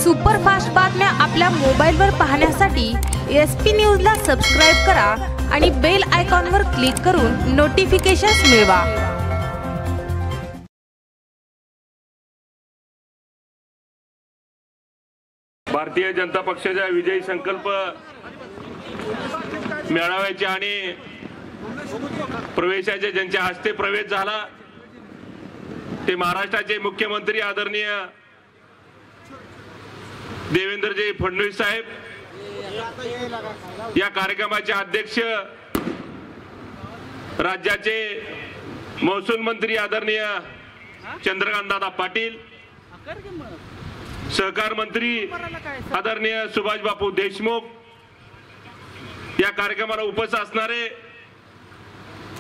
Superfast बातम्या आपल्या मोबाईलवर पाहण्यासाठी SP न्यूजला सबस्क्राइब करा आणि बेल आयकॉनवर क्लिक करून नोटिफिकेशन्स मिळवा। भारतीय जनता पक्षाच्या विजयी संकल्प मेळाव्याचे आणि प्रवेशाचे ज्यांच्या हस्ते प्रवेश झाला ते महाराष्ट्राचे मुख्यमंत्री आदरणीय देवेंद्रजी फडणवीस साहेब, या कार्यक्रमाचे अध्यक्ष राज्याचे महसूल मंत्री आदरणीय चंद्रकांतदादा पाटील, सहकार मंत्री आदरणीय सुभाष बापू देशमुख, या कार्यक्रमाला उपस्थित असणारे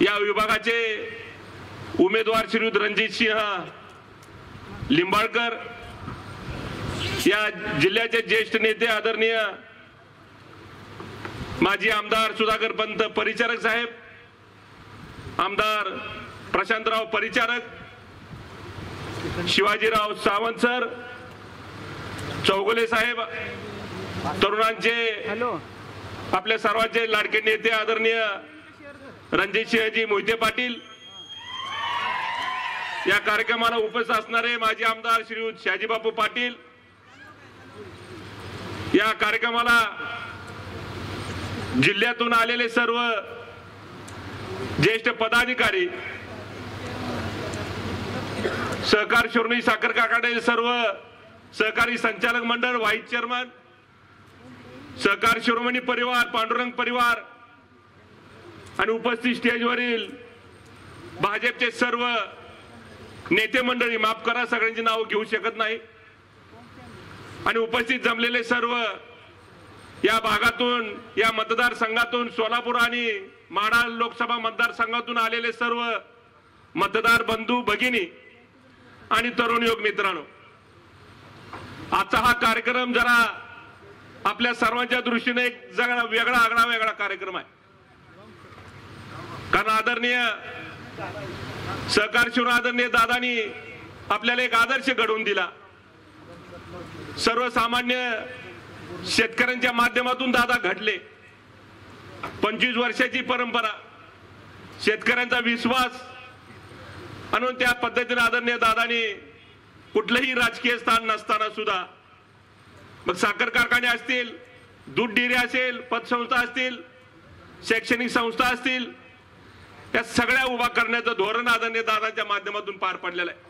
या विभागाचे उमेदवार श्रीयुत रणजित सिंह लिंबाळकर, या जिल्ह्याचे ज्येष्ठ नेते आदरणीय माजी आमदार सुधाकर पंत परिचारक साहेब, आमदार प्रशांतराव परिचारक, शिवाजीराव सावंत सर, चौगुले साहेब, तरुणांचे आपल्या सर्वांचे लाडके नेते आदरणीय रणजित सिंहजी मोहिते पाटील, या कार्यक्रमाला उपस्थित असणारे माजी आमदार श्रीयुत शहाजीबापू पाटील, या कार्यक्रमाला जिल्ह्यातून आलेले सर्व ज्येष्ठ पदाधिकारी, सहकार शिरोमणी साखर कारखान्याचे सर्व सहकारी संचालक मंडळ, व्हाईस चेअरमन, सहकार शिरोमणी परिवार, पांडुरंग परिवार आणि उपस्थित स्टेजवरील भाजपचे सर्व नेते मंडळी, माफ करा सगळ्यांची नाव घेऊ शकत नाही, आणि उपस्थित जमलेले सर्व या भागातून, या मतदारसंघातून, सोलापूर आणि माढा लोकसभा मतदारसंघातून आलेले सर्व मतदार बंधू भगिनी आणि तरुण युवक मित्रांनो, आजचा हा कार्यक्रम जरा आपल्या सर्वांच्या दृष्टीने एक वेगळा कार्यक्रम आहे। कारण आदरणीय सहकार शिरोमणी आदरणीय दादांनी आपल्याला एक आदर्श घडवून दिला। सर्वसामान्य शेतकऱ्यांच्या माध्यमातून दादा घडले। 25 वर्षाची परंपरा, शेतकऱ्यांचा विश्वास, आणि त्या पद्धतीने आदरणीय दादांनी कुठलंही राजकीय स्थान नसताना सुद्धा, मग साखर कारखाने असतील, दूध डेअरी असेल, पतसंस्था असतील, शैक्षणिक संस्था असतील, या सगळ्या उभा करण्याचं धोरण आदरणीय दादांच्या माध्यमातून पार पडलेलं आहे।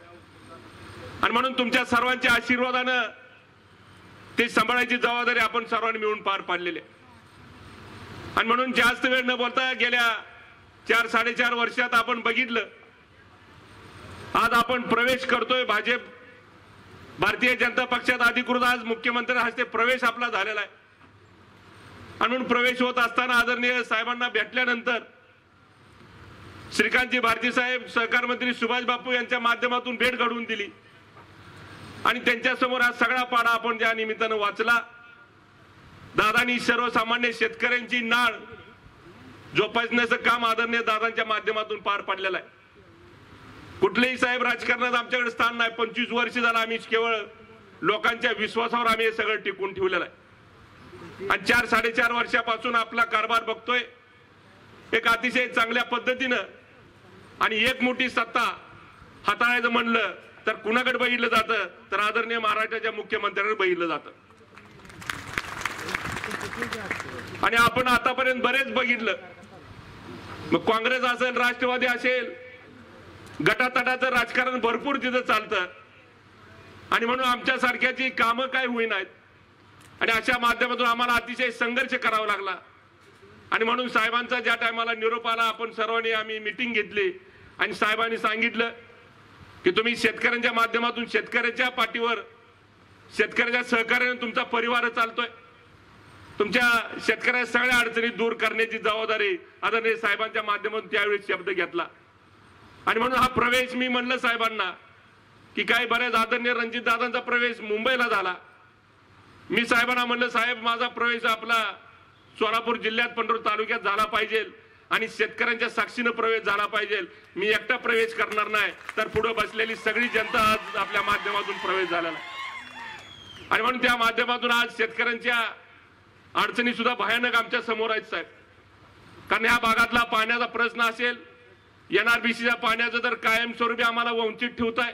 आणि म्हणून तुमच्या सर्वांच्या आशीर्वादानं ते सांभाळायची जबाबदारी आपण सर्वांनी मिळून पार पाडलेली आहे। आणि म्हणून जास्त वेळ न बोलता गेल्या 4-4.5 वर्षात आपण बघितलं, आज आपण प्रवेश करतोय भाजप भारतीय जनता पक्षात अधिकृत आज मुख्यमंत्र्यांच्या हस्ते प्रवेश आपला झालेला आहे। आणि म्हणून प्रवेश होत असताना आदरणीय साहेबांना भेटल्यानंतर श्रीकांतजी भारती साहेब, सहकार मंत्री सुभाष बापू यांच्या माध्यमातून भेट घडवून दिली, आणि त्यांच्या समोर हा सगळा पाडा आपण ज्या निमित्तानं वाचला। दादांनी सर्वसामान्य शेतकऱ्यांची नाळ जोपासण्याचं काम आदरणीय दादांच्या माध्यमातून पार पडलेलं आहे। कुठलेही साहेब राजकारणात आमच्याकडे स्थान नाही। 25 वर्ष झालं आम्ही केवळ लोकांच्या विश्वासावर आम्ही हे सगळं टिकून ठेवलेलं आहे, आणि 4-4.5 वर्षापासून आपला कारभार बघतोय एक अतिशय चांगल्या पद्धतीनं। आणि एक मोठी सत्ता हाताळायचं म्हणलं तर कुणाकडे बघितलं जातं, तर आदरणीय महाराष्ट्राच्या मुख्यमंत्र्यांकडे बघितलं जातं। आणि आपण आतापर्यंत बरेच बघितलं, मग काँग्रेस असेल, राष्ट्रवादी असेल, गटातटाचं राजकारण भरपूर तिथं चालतं, आणि म्हणून आमच्या सारख्याची कामं काय होईनात, आणि अशा माध्यमातून आम्हाला अतिशय संघर्ष करावा लागला। आणि म्हणून साहेबांचा ज्या टायमाला निरोप आला, आपण सर्वांनी आम्ही मीटिंग घेतली, आणि साहेबांनी सांगितलं की तुम्ही शेतकऱ्यांच्या माध्यमातून शेतकऱ्याच्या पाठीवर, शेतकऱ्याच्या सहकार्याने तुमचा परिवार चालतोय, तुमच्या शेतकऱ्याच्या सगळ्या अडचणी दूर करण्याची जबाबदारी आदरणीय साहेबांच्या माध्यमातून त्यावेळी शब्द घेतला। आणि म्हणून हा प्रवेश मी म्हणलं साहेबांना की काही बऱ्याच आदरणीय रणजित दादांचा प्रवेश मुंबईला झाला, मी साहेबांना म्हणलं साहेब माझा प्रवेश आपला सोलापूर जिल्ह्यात पंढरपूर तालुक्यात झाला पाहिजे, आणि शेतकऱ्यांच्या साक्षीने प्रवेश झाला पाहिजे। मी एकटा प्रवेश करणार नाही, तर पुढे बसलेली सगळी जनता आज आपल्या माध्यमातून प्रवेश झालेला आहे। आणि म्हणून त्या माध्यमातून आज शेतकऱ्यांच्या अडचणी सुद्धा भयानक आमच्या समोर आहेत साहेब. कारण ह्या भागातला पाण्याचा प्रश्न असेल, NRBCच्या पाण्याचं तर कायमस्वरूपी आम्हाला वंचित ठेवताय.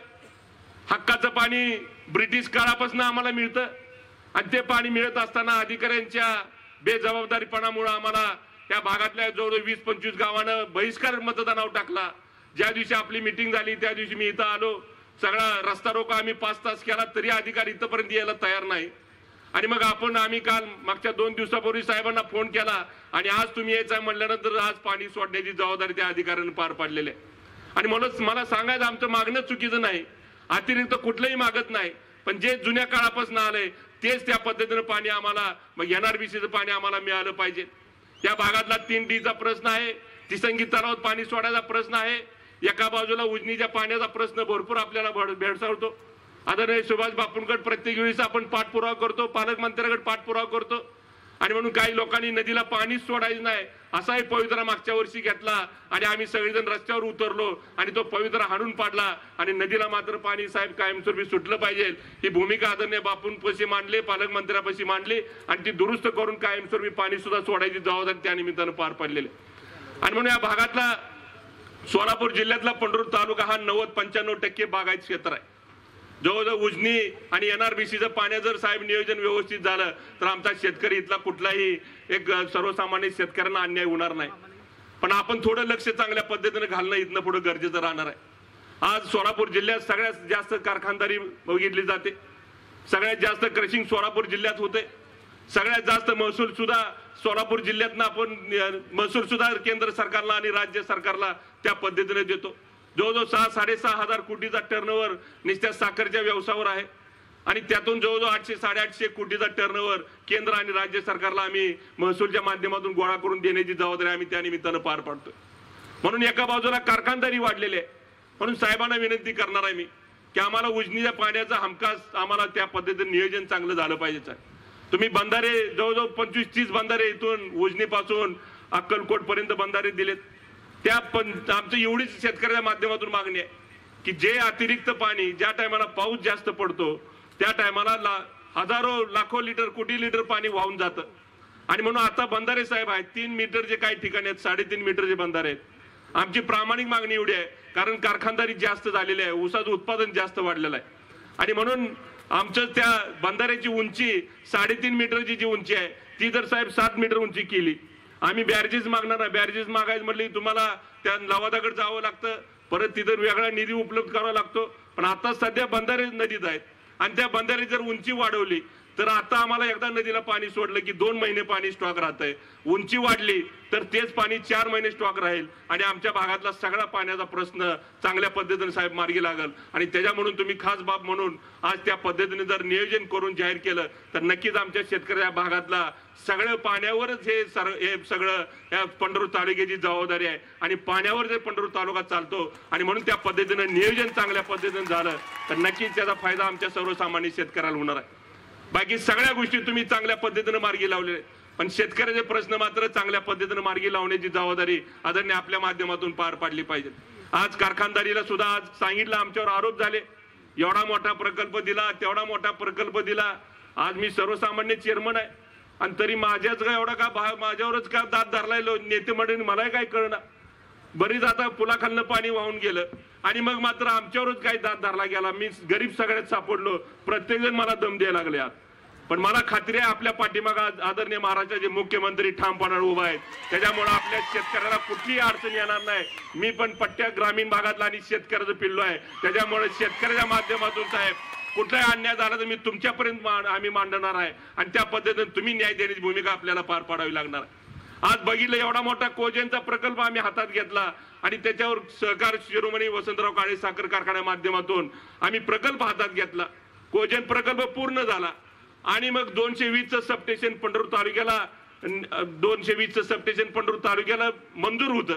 हक्काचं पाणी ब्रिटिश काळापासून आम्हाला मिळतं आणि ते पाणी मिळत असताना अधिकाऱ्यांच्या बेजबाबदारीपणामुळे आम्हाला या भागातल्या जवळ 20-25 गावांना बहिष्कार मतदानावर टाकला. ज्या दिवशी आपली मिटिंग झाली त्या दिवशी मी इथं आलो, सगळा रस्ता रोको आम्ही 5 तास केला तरी अधिकारी इथपर्यंत यायला तयार नाही. आणि मग आम्ही काल मागच्या 2 दिवसापूर्वी साहेबांना फोन केला आणि आज तुम्ही यायचं म्हणल्यानंतर आज पाणी सोडण्याची जबाबदारी त्या अधिकाऱ्यांनी पार पाडलेली आहे. आणि म्हणून मला सांगायचं आमचं मागणं चुकीचं नाही, अतिरिक्त कुठलंही मागत नाही, पण जे जुन्या काळापासून आलंय तेच त्या पद्धतीनं पाणी आम्हाला मग NRBCचं पाणी आम्हाला मिळालं पाहिजे. या भागातला 3Dचा प्रश्न आहे, तिसंगी तलावात पाणी सोडायचा प्रश्न आहे, एका बाजूला उजनीच्या पाण्याचा प्रश्न भरपूर आपल्याला भेडसावतो. आदरणीय सुभाष बापूंकडे प्रत्येक वेळेस आपण पाठपुरावा करतो, पालकमंत्र्यांकडे पाठपुरावा करतो आणि म्हणून काही लोकांनी नदीला पाणीच सोडायचं नाही असाही पवित्रा मागच्या वर्षी घेतला आणि आम्ही सगळेजण रस्त्यावर उतरलो आणि तो पवित्रा हाणून पाडला आणि नदीला मात्र पाणी साहेब कायमस्वरूपी सुटलं पाहिजे ही भूमिका आदरणीय बापूंपाशी मांडली, पालकमंत्र्यांपाशी मांडली आणि ती दुरुस्त करून कायमस्वरूपी पाणी सुद्धा सोडायची जबाबदारी त्या निमित्तानं पार पडलेली. आणि म्हणून या भागातला सोलापूर जिल्ह्यातला पंढरपूर तालुका हा 90-95% बागायत क्षेत्र आहे. जवळजवळ उजनी आणि NRBCचं पाण्या जर साहेब नियोजन व्यवस्थित झालं तर आमचा शेतकरी इथला कुठलाही एक सर्वसामान्य शेतकऱ्यांना अन्याय होणार नाही. पण आपण थोडं लक्ष चांगल्या पद्धतीने घालणं इथनं पुढे गरजेचं राहणार आहे. आज सोलापूर जिल्ह्यात सगळ्यात जास्त कारखानदारी बघितली जाते, सगळ्यात जास्त क्रशिंग सोलापूर जिल्ह्यात होते, सगळ्यात जास्त महसूल सुद्धा सोलापूर जिल्ह्यातनं आपण महसूल सुद्धा केंद्र सरकारला आणि राज्य सरकारला त्या पद्धतीने देतो. जवळजवळ 6-6.5 हजार कोटीचा टर्नओव्हर नुसत्या साखरच्या व्यवसायावर आहे आणि त्यातून जवळजवळ 800-850 कोटीचा टर्नओव्हर केंद्र आणि राज्य सरकारला आम्ही महसूलच्या माध्यमातून गोळा करून देण्याची जबाबदारी आम्ही त्या निमित्तानं पार पाडतोय. म्हणून एका बाजूला कारखानदारी वाढलेली आहे. म्हणून साहेबांना विनंती करणार आहे मी की आम्हाला उजनीच्या पाण्याचा हमखास आम्हाला त्या पद्धतीने नियोजन चांगलं झालं पाहिजे. तुम्ही बंधारे जवळजवळ 25-30 बंधारे इथून उजनीपासून अक्कलकोट पर्यंत बंधारे दिलेत. त्या आमचं एवढीच शेतकऱ्याच्या माध्यमातून मागणी आहे की जे अतिरिक्त पाणी ज्या टायमाला पाऊस जास्त पडतो त्या टायमाला हजारो लाखो लिटर कोटी लिटर पाणी वाहून जातं. आणि म्हणून आता बंधारे साहेब आहेत 3 मीटरचे काही ठिकाणी आहेत, 3.5 मीटरचे बंधारे आहेत. आमची प्रामाणिक मागणी एवढी आहे कारण कारखानदारी जास्त झालेली आहे, ऊसाचं उत्पादन जास्त वाढलेलं आहे आणि म्हणून आमचं त्या बंधाऱ्याची उंची 3.5 मीटरची जी उंची आहे ती जर साहेब 7 मीटर उंची केली. आम्ही बॅरेजेस मागणार आहे, बॅरेजेस मागायचं म्हटली तुम्हाला त्या लवादाकडे जावं लागतं, परत तिथं वेगळा निधी उपलब्ध करावा लागतो. पण आता सध्या बंधारे नदीत आहेत आणि त्या बंधारे जर उंची वाढवली तर आता आम्हाला एकदा नदीला पाणी सोडलं की 2 महिने पाणी स्टॉक राहतंय. उंची वाढली तर तेच पाणी 4 महिने स्टॉक राहील आणि आमच्या भागातला सगळा पाण्याचा प्रश्न चांगल्या पद्धतीने साहेब मार्गी लागल. आणि त्याच्यामुळे तुम्ही खास बाब म्हणून आज त्या पद्धतीने जर नियोजन करून जाहीर केलं तर नक्कीच आमच्या शेतकऱ्या भागातला सगळं पाण्यावरच हे सगळं या पंढरपूर तालुक्याची जबाबदारी आहे आणि पाण्यावर जे पंढरपूर तालुका चालतो आणि म्हणून त्या पद्धतीने नियोजन चांगल्या पद्धतीने झालं तर नक्कीच त्याचा फायदा आमच्या सर्वसामान्य शेतकऱ्याला होणार आहे. बाकी सगळ्या गोष्टी तुम्ही चांगल्या पद्धतीने मार्गी लावले पण शेतकऱ्याचे प्रश्न मात्र चांगल्या पद्धतीने मार्गी लावण्याची जबाबदारी आदरणीय आपल्या माध्यमातून पार पाडली पाहिजे. आज कारखानदारीला सुद्धा आज सांगितलं आमच्यावर आरोप झाले, एवढा मोठा प्रकल्प दिला तेवढा मोठा प्रकल्प दिला. आज मी सर्वसामान्य चेअरमन आहे आणि तरी माझ्याच का एवढा का माझ्यावरच का दाद धरलाय नेते मंडळी मला काय कळणार. बरीच आता पुलाखालनं पाणी वाहून गेलं आणि मग मात्र आमच्यावरच काही दाद धरला गेला. मी गरीब सगळ्यात सापडलो, प्रत्येक जण मला दम द्यायला लागले. पण मला खात्री आहे आपल्या पाठीमागे आदरणीय महाराष्ट्राचे मुख्यमंत्री ठामपणाने उभा आहेत, त्याच्यामुळे आपल्या शेतकऱ्याला कुठलीही अडचण येणार नाही. मी पण पट्ट्या ग्रामीण भागातला आणि शेतकऱ्याचं पिल्लो आहे, त्याच्यामुळे शेतकऱ्याच्या माध्यमातून साहेब कुठलाही अन्याय झाला तर मी तुमच्यापर्यंत आम्ही मांडणार आहे आणि त्या पद्धतीने तुम्ही न्याय देण्याची भूमिका आपल्याला पार पाडावी लागणार आहे. आज बघितलं एवढा मोठा कोजेनचा प्रकल्प आम्ही हातात घेतला आणि त्याच्यावर सहकार शिरोमणी वसंतराव काळे साखर कारखान्या माध्यमातून आम्ही प्रकल्प हातात घेतला. कोजेन प्रकल्प पूर्ण झाला आणि मग 220चं सबस्टेशन पंढरपूर तालुक्याला 220चं सबस्टेशन पंढरपूर तालुक्याला मंजूर होतं,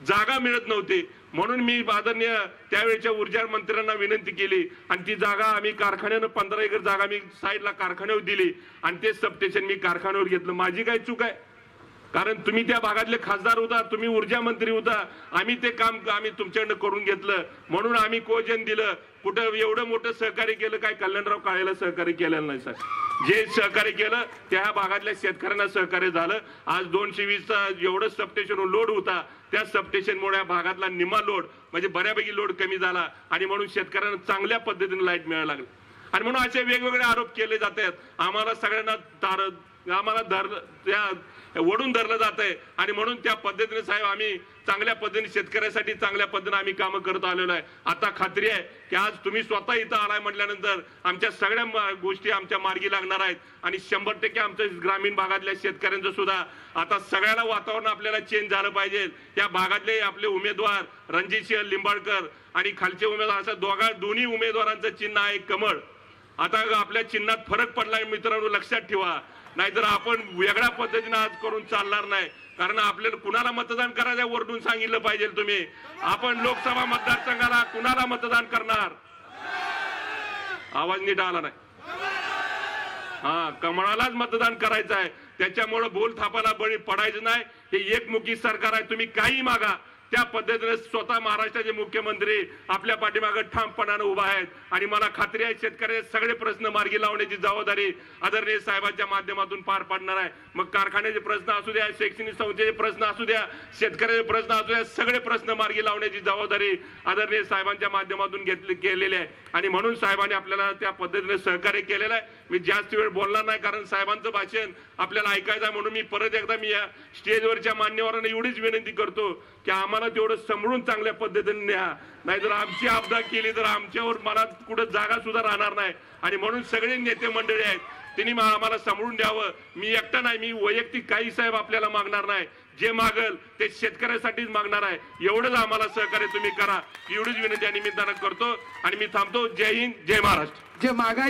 जागा मिळत नव्हती. म्हणून मी आदरणीय त्यावेळेच्या ऊर्जा मंत्र्यांना विनंती केली आणि ती जागा आम्ही कारखान्यानं 15 एकर जागा मी साईडला कारखान्यावर दिली आणि ते सबस्टेशन मी कारखान्यावर घेतलं. माझी काय चूक आहे? कारण तुम्ही त्या भागातले खासदार होता, तुम्ही ऊर्जा मंत्री होता, आम्ही ते काम आम्ही तुमच्याकडनं करून घेतलं म्हणून आम्ही कोजन दिलं. कुठं एवढं मोठं सहकार्य केलं, काय कल्याणराव काळेला सहकार्य केलेलं नाही सर. जे सहकार्य केलं त्या भागातल्या शेतकऱ्यांना सहकार्य झालं. आज 220चा एवढं सबस्टेशन लोड होता, त्या सबस्टेशनमुळे भागातला निम्मा लोड म्हणजे बऱ्यापैकी लोड कमी झाला आणि म्हणून शेतकऱ्यांना चांगल्या पद्धतीने लाईट मिळायला लागली. आणि म्हणून असे वेगवेगळे आरोप केले जात आहेत. आम्हाला सगळ्यांना वडून धरलं जात आहे आणि म्हणून त्या पद्धतीने साहेब आम्ही चांगल्या पद्धतीने शेतकऱ्यासाठी चांगल्या पद्धतीने आम्ही कामं करत आलेलो आहे. आता खात्री आहे की आज तुम्ही स्वतः इथं आलाय म्हटल्यानंतर आमच्या सगळ्या गोष्टी आमच्या मार्गी लागणार आहेत आणि 100% आमच्या ग्रामीण भागातल्या शेतकऱ्यांचं सुद्धा आता सगळ्याला वातावरण आपल्याला चेंज झालं पाहिजे. त्या भागातले आपले उमेदवार रणजितसिंह लिंबाळकर आणि खालचे उमेदवार असं दोन्ही उमेदवारांचं चिन्ह आहे कमळ. आता आपल्या चिन्हात फरक पडलाय मित्रांनो, लक्षात ठेवा. नाहीतर आपण वेगळ्या पद्धतीने आज करून चालणार नाही. कारण आपल्याला कुणाला मतदान करायचं वरडून सांगितलं पाहिजे तुम्ही. आपण लोकसभा मतदारसंघाला कुणाला मतदान करणार? आवाज नीट आला नाही. कमळालाच मतदान करायचं आहे. त्याच्यामुळे बोल थापाला बळी पडायचं नाही. हे एकमुखी सरकार आहे. तुम्ही काही मागा त्या पद्धतीने स्वतः महाराष्ट्राचे मुख्यमंत्री आपल्या पाठीमागे ठामपणाने उभा आहेत आणि मला खात्री आहे शेतकऱ्याचे सगळे प्रश्न मार्गी लावण्याची जबाबदारी आदरणीय साहेबांच्या माध्यमातून पार पाडणार आहे. मग कारखान्याचे प्रश्न असू द्या, शैक्षणिक संस्थेचे प्रश्न असू द्या, शेतकऱ्याचे प्रश्न असू द्या, सगळे प्रश्न मार्गी लावण्याची जबाबदारी आदरणीय साहेबांच्या माध्यमातून केलेली आहे. आणि म्हणून साहेबांनी आपल्याला त्या पद्धतीने सहकार्य केलेलं आहे. मी जास्त वेळ बोलणार नाही कारण साहेबांचं भाषण आपल्याला ऐकायचं आहे. म्हणून मी परत एकदा मी या स्टेजवरच्या मान्यवरांना एवढीच विनंती करतो की आम्हाला तेवढं समजून चांगल्या पद्धतीने न्या. नाहीतर आमची आपदा केली तर आमच्यावर मला कुठं जागा सुद्धा राहणार नाही. आणि म्हणून सगळे नेते मंडळी आहेत त्यांनी आम्हाला समजून द्यावं. मी एकटा नाही, मी वैयक्तिक काही साहेब आपल्याला मागणार नाही. जे मागल ते शेतकऱ्यासाठीच मागणार आहे. एवढंच आम्हाला सहकार्य तुम्ही करा एवढीच विनंती या निमित्तानं करतो आणि मी थांबतो. जय हिंद, जय महाराष्ट्र. जे मागाय